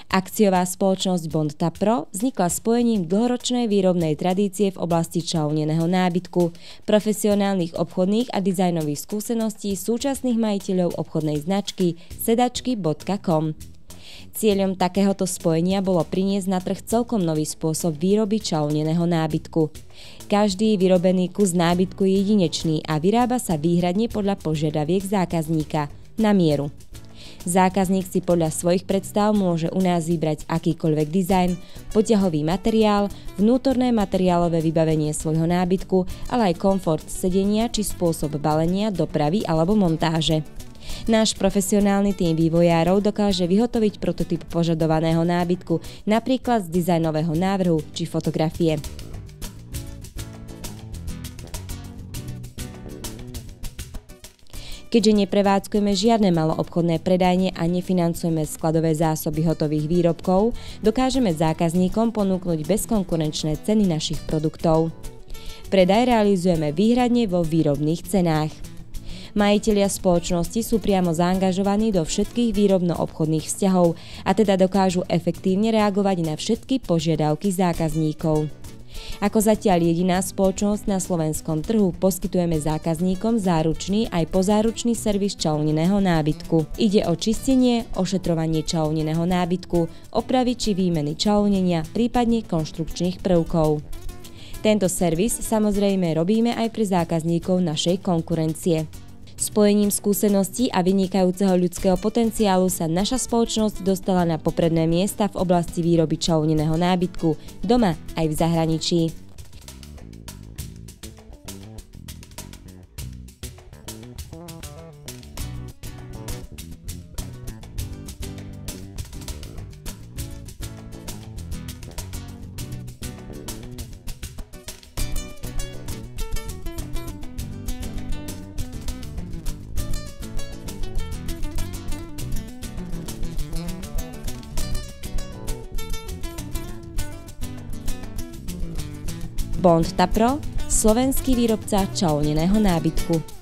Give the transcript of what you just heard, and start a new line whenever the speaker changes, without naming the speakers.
Akciová spoločnosť Bonta Pro vznikla spojením dlhoročnej výrobnej tradície v oblasti čaľneného nábytku, profesionálnych obchodných a dizajnových skúseností súčasných majiteľov obchodnej značky sedačky.com. Cieľom takéhoto spojenia bolo priniesť na trh celkom nový spôsob výroby čaľneného nábytku. Každý vyrobený kus nábytku je jedinečný a vyrába sa výhradne podľa požiadaviek zákazníka, na mieru. Zákazník si podľa svojich predstav môže u nás vybrať akýkoľvek dizajn, poťahový materiál, vnútorné materiálové vybavenie svojho nábytku, ale aj komfort sedenia či spôsob balenia, dopravy alebo montáže. Náš profesionálny tím vývojárov dokáže vyhotoviť prototyp požadovaného nábytku, napríklad z dizajnového návrhu či fotografie. Keďže neprevádzkujeme žiadne maloobchodné predajne a nefinancujeme skladové zásoby hotových výrobkov, dokážeme zákazníkom ponúknuť bezkonkurenčné ceny našich produktov. Predaj realizujeme výhradne vo výrobných cenách. Majitelia spoločnosti sú priamo zaangažovaní do všetkých výrobno-obchodných vzťahov a teda dokážu efektívne reagovať na všetky požiadavky zákazníkov. Ako zatiaľ jediná spoločnosť na slovenskom trhu poskytujeme zákazníkom záručný aj pozáručný servis čaľneného nábytku. Ide o čistenie, ošetrovanie čaľneného nábytku, opravy či výmeny čaľnenia, prípadne konštrukčných prvkov. Tento servis samozrejme robíme aj pre zákazníkov našej konkurencie. Spojením skúseností a vynikajúceho ľudského potenciálu sa naša spoločnosť dostala na popredné miesta v oblasti výroby čaľneného nábytku, doma aj v zahraničí. Bonta Pro, slovenský výrobca čaľneného nábytku.